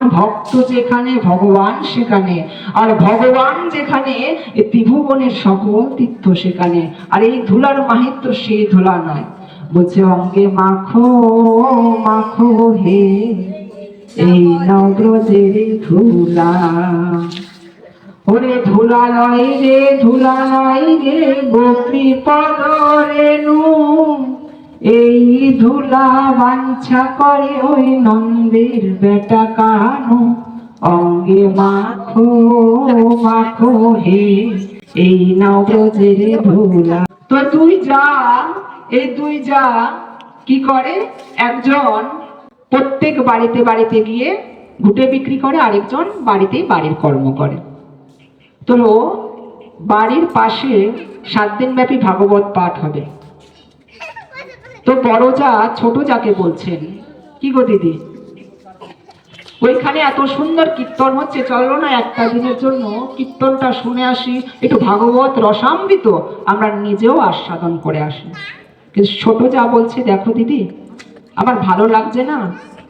ভক্ত যেখানে ভগবান সেখানে, আর ভগবান যেখানে ত্রিভুবনের সকল তীর্থ সেখানে। আর এই ধুলার মাহিত্য সেই ধুলা নয়, বলছে অঙ্গে মাখো মাখো হে এই নগ্রজের ধুলা। ওরে ধুলা নয় রে, ধুলা নয় রে গোপী পদ রেণু, এই ধুলা বাঞ্ছা করে ওই নন্দের বেটা কানু। অঙ্গে মাখো মাখো হে এই নগ্রজের ধুলা। তো দুই যা কি করে, একজন প্রত্যেক বাড়িতে বাড়িতে গিয়ে ঘুটে বিক্রি করে, আরেকজন বাড়িতেই বাড়ির কর্ম করে। তো বাড়ির পাশে 7 দিন ব্যাপী ভাগবত পাঠ হবে। তো বড় যা ছোট যাকে বলছেন, কি গো দিদি, ওইখানে এত সুন্দর কীর্তন হচ্ছে, চলো না একটা দিনের জন্য কীর্তনটা শুনে আসি, একটু ভাগবত রসামৃত আমরা নিজেও আস্বাদন করে আসি। কিন্তু ছোট যা বলছে, দেখো দিদি আমার ভালো লাগছে না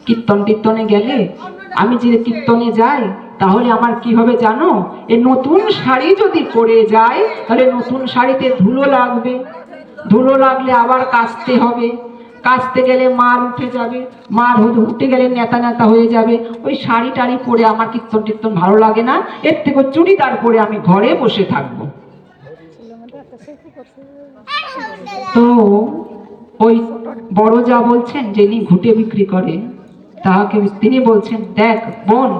কীর্তনে গেলে, আমি যে কীর্তনে যাই তাহলে আমার কি হবে জানো, এ নতুন শাড়ি যদি পরে যায় তাহলে নতুন শাড়িতে ধুলো লাগবে, ধুলো লাগলে আবার কাচতে হবে, কাচতে গেলে মার উঠে যাবে, মার উঠে গেলে নেতা নেতা হয়ে যাবে, ওই শাড়ি টাড়ি পরে আমার কীর্তন ভালো লাগে না, এর থেকে চুড়িদার পরে আমি ঘরে বসে থাকবো। তো ওই বড় যা বলছেন, যিনি ঘুটে বিক্রি করে তাহাকে তিনি বলছেন, দেখ বোন,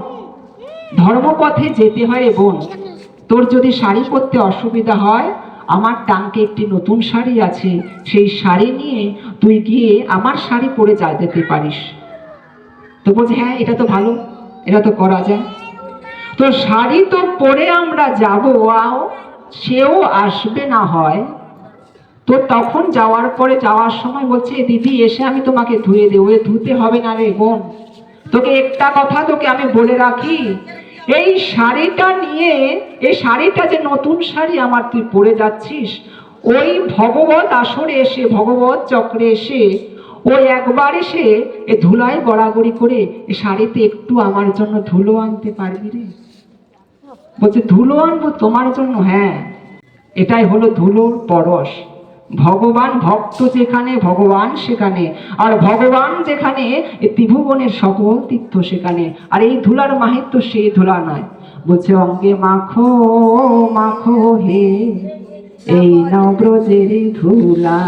ধর্মপথে যেতে হয় রে বোন, তোর যদি শাড়ি পরতে অসুবিধা হয়, আমার টাঙ্কে একটি নতুন শাড়ি আছে, সেই শাড়ি নিয়ে তুই গিয়ে আমার শাড়ি পরে যেতে পারিস। তো বলছে হ্যাঁ এটা তো ভালো, এটা তো করা যায়। তো শাড়ি তো পরে আমরা যাবো, সেও আসবে না হয়, তো তখন যাওয়ার সময় বলছে দিদি এসে আমি তোমাকে ধুয়ে দেবো। ধুতে হবে না রে বোন, তোকে একটা কথা তোকে আমি বলে রাখি, এই শাড়িটা নিয়ে, এই শাড়িটা যে নতুন শাড়ি আমার তুই পরে যাচ্ছিস, ওই ভগবত আসরে এসে, ভগবত চক্রে এসে, ওই একবার এসে এ ধুলায় গড়াগড়ি করে এ শাড়িতে একটু আমার জন্য ধুলো আনতে পারবি রে? বলছে ধুলো আনবো তোমার জন্য? হ্যাঁ, এটাই হলো ধুলোর পরশ। ভগবান ভক্ত যেখানে ভগবান সেখানে, আর ভগবান যেখানে ত্রিভুবনের সকল তীর্থ সেখানে। আর এই ধুলার মাহিত্য সেই ধুলা নয়, বলছে অঙ্গে মাখো মাখো হে এই নগ্রজের ধুলা।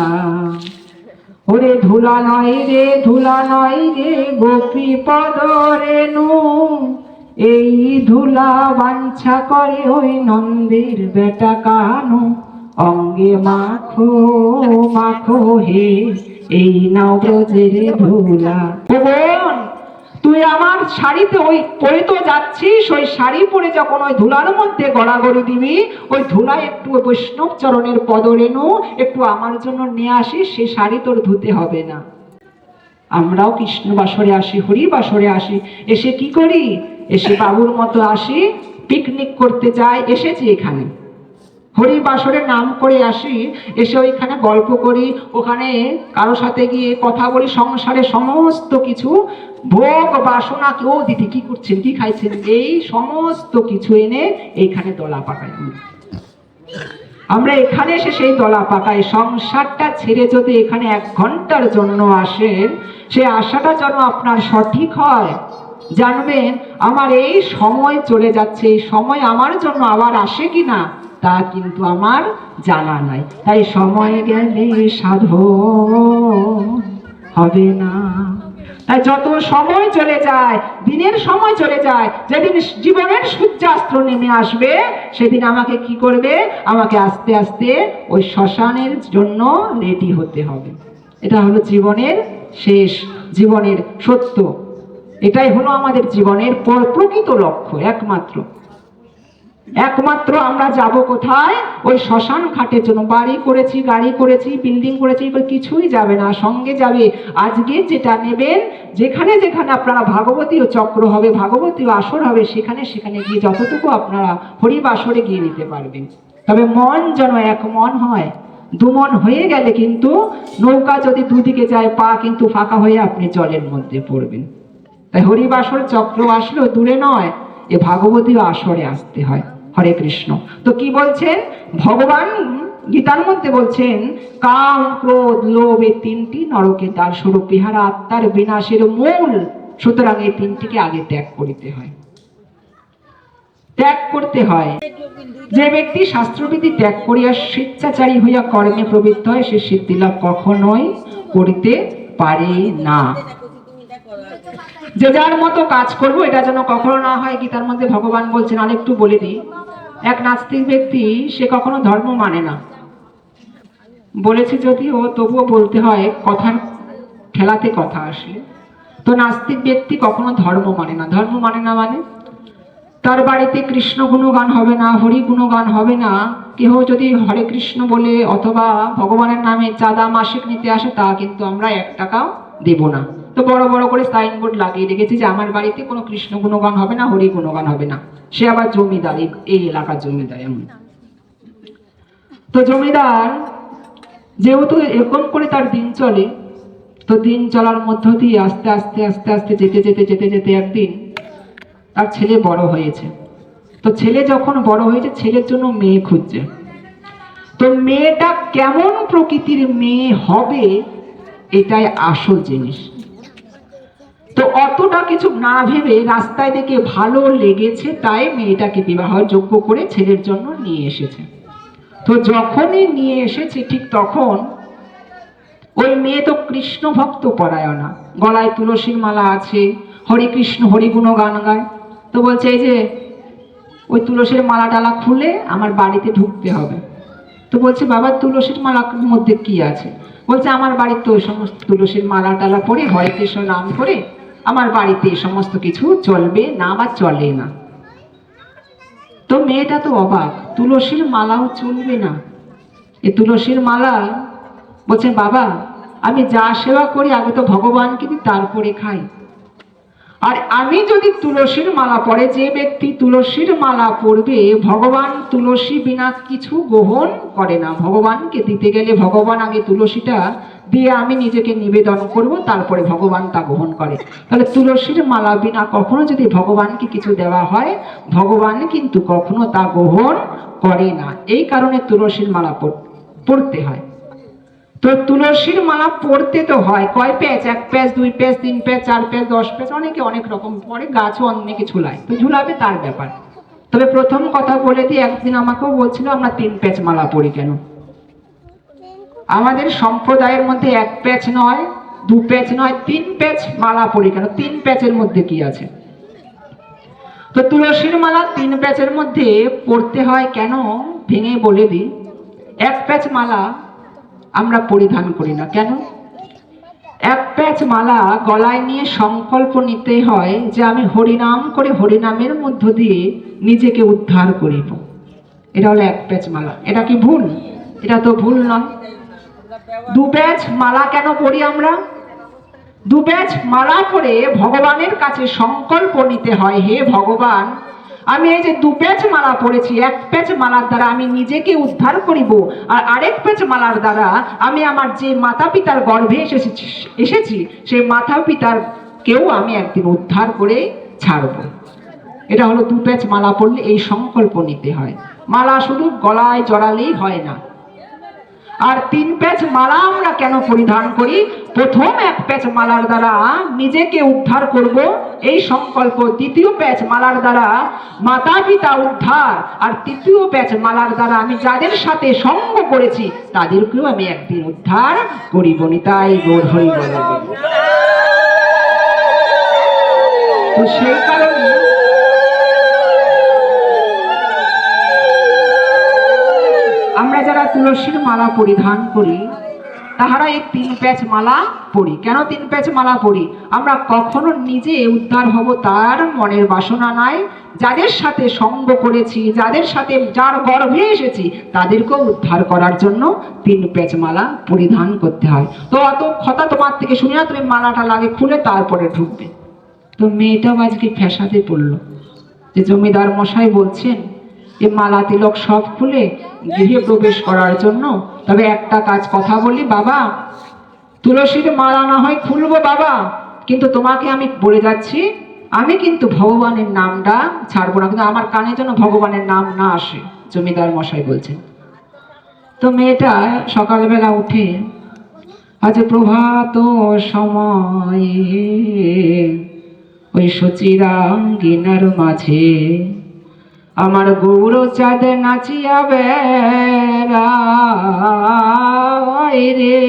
ওরে ধুলা নয় রে, ধুলা নয় রে গোপী পদ রেণু, এই ধুলা বাঞ্ছা করে ওই নন্দের বেটা কানু। অঙ্গে মাখো মাখো হে এই নগ্রজের ধুলা। বোন, তুই আমার শাড়িতে ওই পরে তো যাচ্ছিস, ওই শাড়ি পরে যখন ওই ধুলার মধ্যে গড়াগড়ি দিবি, ওই ধুলা একটু বৈষ্ণব চরণের পদরেণু একটু আমার জন্য নিয়ে আসিস, সে শাড়ি তোর ধুতে হবে না। আমরাও কৃষ্ণ বাসরে আসি, হরি বাসরে আসি, এসে কি করি, এসে বাবুর মতো আসি, পিকনিক করতে যাই, এসেছি এখানে হরি বাসরের নাম করে আসি, এসে ওইখানে গল্প করি, ওখানে কারো সাথে গিয়ে কথা বলি, সংসারে সমস্ত কিছু ভোগ বাসনা, কেউ দিদি কি করছেন কি খাইছেন, এই সমস্ত কিছু এনে এইখানে দলা পাকাই। আমরা এখানে এসে সেই দলা পাকাই। সংসারটা ছেড়ে যদি এখানে 1 ঘন্টার জন্য আসেন, সে আশাটা যেন আপনার সঠিক হয়, জানবেন আমার এই সময় চলে যাচ্ছে, এই সময় আমার জন্য আবার আসে কিনা তা কিন্তু আমার জানা নাই। তাই সময় গেলে সাধন হবে না। তাই যত সময় চলে যায়, দিনের সময় চলে যায়, যেদিন জীবনের সূর্যাস্ত নেমে আসবে, সেদিন আমাকে কি করবে, আমাকে আস্তে আস্তে ওই শ্মশানের জন্য রেডি হতে হবে। এটা হলো জীবনের শেষ, জীবনের সত্য, এটাই হলো আমাদের জীবনের প্রকৃত লক্ষ্য। একমাত্র আমরা যাব কোথায়, ওই শ্মশান ঘাটের জন্য। বাড়ি করেছি, গাড়ি করেছি, বিল্ডিং করেছি, কিছুই যাবে না, সঙ্গে যাবে আজকে যেটা নেবেন। যেখানে যেখানে আপনারা ভাগবতীয় চক্র হবে, ভাগবতীয় আসর হবে, সেখানে সেখানে গিয়ে যতটুকু আপনারা হরিবাসরে গিয়ে নিতে পারবেন। তবে মন যেন এক মন হয়, 2 মন হয়ে গেলে কিন্তু নৌকা যদি দুদিকে যায়, পা কিন্তু ফাঁকা হয়ে আপনি জলের মধ্যে পড়বেন। তাই হরিবাসর চক্র আসলেও দূরে নয়, এ ভাগবতী আসরে আসতে হয়। হরে কৃষ্ণ। তো কি বলছেন ভগবান গীতার মধ্যে বলছেন, কাম ক্রোধ লোভ এই তিনটি নরকের দ্বার স্বরূপ, ইহারা আত্মার বিনাশের মূল। সুতরাং এই তিনটিকে আগে ত্যাগ করিতে হয়, ত্যাগ করতে হয়। যে ব্যক্তি শাস্ত্রবিধি ত্যাগ করিয়া স্বেচ্ছাচারী হইয়া কর্মে প্রবৃত্ত হয়, সে সিদ্ধি লাভ কখনোই করিতে পারে না। যে যার মতো কাজ করবো এটা যেন কখনো না হয়, গীতার মধ্যে ভগবান বলছেন। আরেকটু বলে দিই, এক নাস্তিক ব্যক্তি, সে কখনো ধর্ম মানে না, বলেছে যদিও তবুও বলতে হয়, কথার ঠেলাতে কথা আসলে। তো নাস্তিক ব্যক্তি কখনো ধর্ম মানে না। ধর্ম মানে না মানে তার বাড়িতে কৃষ্ণ গুণগান হবে না, হরি গুণগান হবে না। কেহ যদি হরে কৃষ্ণ বলে অথবা ভগবানের নামে চাঁদা মাসিক নিতে আসে, তা কিন্তু আমরা 1 টাকাও দেব না। তো বড় বড় করে সাইনবোর্ড লাগিয়ে রেখেছে যে আমার বাড়িতে কোনো কৃষ্ণ গুণগান হবে না, হরি গুণগান হবে না। সে আবার জমিদার, এই এলাকার জমিদার এমন। তো জমিদার যেহেতু এরকম করে তার দিন চলে, তো দিন চলার মধ্য দিয়ে আস্তে আস্তে আস্তে আস্তে যেতে যেতে যেতে যেতে একদিন তার ছেলে বড় হয়েছে। তো ছেলে যখন বড় হয়েছে, ছেলের জন্য মেয়ে খুঁজছে। তো মেয়েটা কেমন প্রকৃতির মেয়ে হবে, এটাই আসল জিনিস। তো অতটা কিছু না ভেবে রাস্তায় দেখে ভালো লেগেছে, তাই মেয়েটাকে বিবাহ যোগ্য করে ছেলের জন্য নিয়ে এসেছে। তো যখনই নিয়ে এসেছে, ঠিক তখন ওই মেয়ে তো কৃষ্ণ ভক্ত পরায়ণা, গলায় তুলসীর মালা আছে, হরে কৃষ্ণ হরি গুণ গান গায়। তো বলছে, এই যে ওই তুলসীর মালা টালা খুলে আমার বাড়িতে ঢুকতে হবে। তো বলছে, বাবা তুলসীর মালার মধ্যে কি আছে? বলছে, আমার বাড়িতে ওই সমস্ত তুলসীর মালা টালা পরে হরে কৃষ্ণ নাম করে আমার বাড়িতে এই সমস্ত কিছু চলবে না বা চলে না। তো মেয়েটা তো অবাক, তুলসীর মালাও চলবে না? এই তুলসীর মালা, বলছে, বাবা আমি যা সেবা করি আগে তো ভগবানকে দিই, তারপরে খাই। আর আমি যদি তুলসীর মালা পরে, যে ব্যক্তি তুলসীর মালা পরবে, ভগবান তুলসী বিনা কিছু গ্রহণ করে না। ভগবানকে দিতে গেলে ভগবান আগে তুলসীটা দিয়ে আমি নিজেকে নিবেদন করব, তারপরে ভগবান তা গ্রহণ করে। তাহলে তুলসীর মালা বিনা কখনো যদি ভগবানকে কিছু দেওয়া হয়, ভগবান কিন্তু কখনো তা গ্রহণ করে না। এই কারণে তুলসীর মালা পড়তে হয়। তো তুলসীর মালা পড়তে তো হয় কয় প্যাচ? 1 প্যাচ, 2 প্যাচ, 3 প্যাচ, 4 প্যাচ, 10 প্যাচ, অনেকে অনেক রকম পরে, গাছও অনেকে ঝুলায়। তো ঝুলাবে তার ব্যাপার। তবে প্রথম কথা বলে দিই, একদিন আমাকেও বলছিল আমরা 3 প্যাচ মালা পড়ি কেন। আমাদের সম্প্রদায়ের মধ্যে 1 প্যাচ নয়, 2 প্যাচ নয়, 3 প্যাচ মালা পড়ি কেন? 3 প্যাচের মধ্যে কি আছে? তো তুলসীর মালা 3 প্যাচের মধ্যে পড়তে হয় কেন, ভেঙে বলে দিই। 1 প্যাচ মালা আমরা পরিধান করি না কেন? 1 প্যাচ মালা গলায় নিয়ে সংকল্প নিতে হয় যে আমি হরিনাম করে হরিনামের মধ্য দিয়ে নিজেকে উদ্ধার করিব। এটা হলো 1 প্যাচ মালা। এটা কি ভুল? এটা তো ভুল নয়। 2 প্যাচ মালা কেন পড়ি আমরা? 2 প্যাচ মালা পরে ভগবানের কাছে সংকল্প নিতে হয়, হে ভগবান আমি এই যে 2 প্যাচ মালা পড়েছি, 1 প্যাচ মালার দ্বারা আমি নিজেকে উদ্ধার করিব, আর আরেক প্যাচ মালার দ্বারা আমি আমার যে মাতা পিতার গর্ভে এসেছি সেই মাতা পিতার কেউ আমি একদিন উদ্ধার করে ছাড়ব। এটা হলো 2 প্যাচ মালা পড়লে এই সংকল্প নিতে হয়। মালা শুধু গলায় জড়ালেই হয় না। আর 3 প্যাচ মালা আমরা কেন পরিধান করি? প্রথম 1 প্যাচ মালার দ্বারা নিজেকে উদ্ধার করব এই সংকল্প, 2য় প্যাচ মালার দ্বারা মাতা পিতা উদ্ধার, আর 3য় প্যাচ মালার দ্বারা আমি যাদের সাথে সঙ্গ করেছি তাদেরকেও আমি একদিন উদ্ধার করিব। নিতাই গৌর হরি বল। তো সেই কারণে আমরা যারা তুলসীর মালা পরিধান করি তাহারা এই 3 প্যাচ মালা পড়ি। কেন 3 প্যাচ মালা পড়ি? আমরা কখনো নিজে উদ্ধার হব তার মনের বাসনা নাই, যাদের সাথে সঙ্গ করেছি, যাদের সাথে যার গর্ভে এসেছি তাদেরকেও উদ্ধার করার জন্য 3 প্যাচ মালা পরিধান করতে হয়। তো অত কথা তোমার থেকে শুনি না, তুমি মালাটা লাগে খুলে তারপরে ঢুকবে। তো মেয়েটাও আজকে ফ্যাসাদে পড়লো যে জমিদার মশাই বলছেন যে মালা তিলক সব খুলে গৃহে প্রবেশ করার জন্য। তবে একটা কাজ কথা বলি, বাবা তুলসীর মালা না হয় খুলবো বাবা, কিন্তু তোমাকে আমি বলে যাচ্ছি, আমি কিন্তু ভগবানের নামটা ছাড়বো না, কিন্তু আমার কানে যেন ভগবানের নাম না আসে, জমিদার মশাই বলছেন। তো মেয়েটা সকালবেলা উঠে আজ প্রভাত সময়ে ওই সচিরাঙ্গিনার মাঝে আমার গৌর চাঁদ নাচিয়া বেড়ায় রে।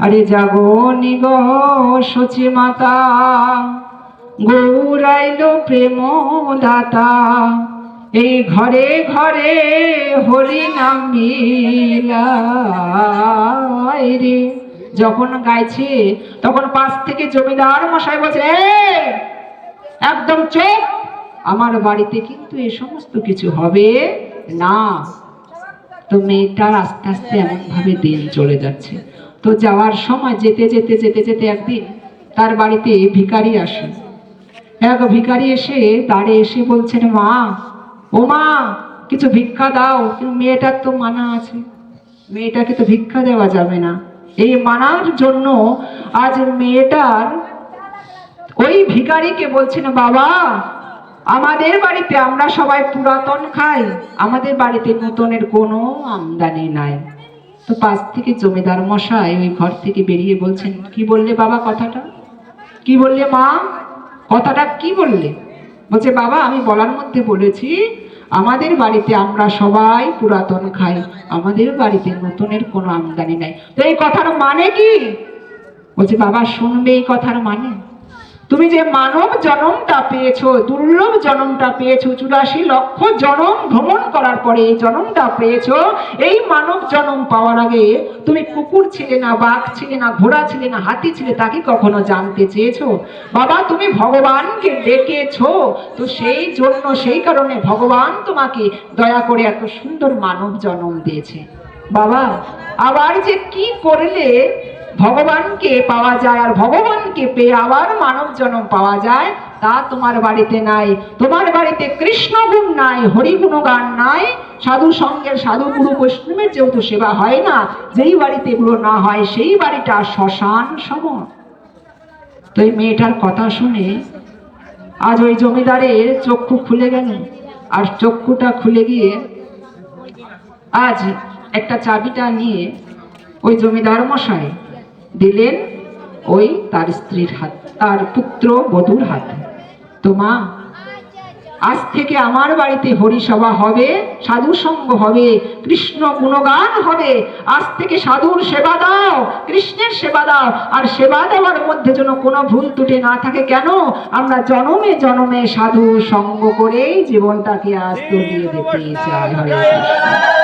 আরে জাগো নিগ সচি মাতা, গৌরাইল প্রেম দাতা, এই ঘরে ঘরে হরি নাম মিলাই রে। যখন গাইছে তখন পাশ থেকে জমিদার মশাই বলছে, একদম চুপ, আমার বাড়িতে কিন্তু এই সমস্ত কিছু হবে না। তো মেয়েটার আস্তে আস্তে এমন ভাবে দিন চলে যাচ্ছে। তো যাওয়ার সময় যেতে যেতে যেতে যেতে একদিন তার বাড়িতে ভিখারি আসে। এক ভিখারি এসে দাঁড়ে এসে বলছেন, মা, ও মা, কিছু ভিক্ষা দাও। কিন্তু মেয়েটার তো মানা আছে, মেয়েটাকে তো ভিক্ষা দেওয়া যাবে না। এই মানার জন্য আজ মেয়েটার ওই ভিখারিকে বলছেন, বাবা, আমাদের বাড়িতে আমরা সবাই পুরাতন খাই, আমাদের বাড়িতে নতুনের কোনো আমদানি নাই। তো পাশ থেকে জমিদার মশাই ওই ঘর থেকে বেরিয়ে বলছেন, কি বললে বাবা কথাটা? কি বললে মা, কথাটা কি বললে? বলছে, বাবা, আমি বলার মধ্যে বলেছি আমাদের বাড়িতে আমরা সবাই পুরাতন খাই, আমাদের বাড়িতে নতুনের কোনো আমদানি নাই। তো এই কথার মানে কি? বলছে, বাবা শুনবে এই কথার মানে। তুমি যে মানব জন্মটা পেয়েছো, দুর্লভ জন্মটা পেয়েছো, 84 লক্ষ জন্ম ভ্রমণ করার পরে এই জন্মটা পেয়েছো। এই মানব জন্ম পাওয়ার আগে তুমি কুকুর ছিলে না, বাঘ ছিলে না, ঘোড়া ছিলে না, হাতি ছিলে, তাকে কখনো জানতে চেয়েছো? বাবা, তুমি ভগবানকে ডেকেছো, তো সেই জন্য, সেই কারণে ভগবান তোমাকে দয়া করে এত সুন্দর মানব জন্ম দিয়েছে। বাবা, আবার যে কি করলে ভগবানকে পাওয়া যায়, আর ভগবানকে পেয়ে আবার মানব জন্ম পাওয়া যায়, তা তোমার বাড়িতে নাই। তোমার বাড়িতে কৃষ্ণ গুণ নাই, হরি গুণগান নাই, সাধু সঙ্গের, সাধু গুরু বৈষ্ণবের যেহেতু সেবা হয় না, যেই বাড়িতে এগুলো না হয় সেই বাড়িটা শ্মশান সম। তো এই মেয়েটার কথা শুনে আজ ওই জমিদারের চক্ষু খুলে গেল। আর চক্ষুটা খুলে গিয়ে আজ একটা চাবিটা নিয়ে ওই জমিদার মশাই দিলেন ওই তার স্ত্রীর হাত, তার পুত্র বধূর হাতে। তো মা, আজ থেকে আমার বাড়িতে হরিসভা হবে, সাধু সঙ্গ হবে, কৃষ্ণ গুণগান হবে। আজ থেকে সাধুর সেবা দাও, কৃষ্ণের সেবা দাও, আর সেবা দেওয়ার মধ্যে যেন কোনো ভুল ত্রুটি না থাকে। কেন? আমরা জনমে জনমে সাধু সঙ্গ করেই জীবনটাকে আজ তলিয়ে দিতে চাই। হরে কৃষ্ণ।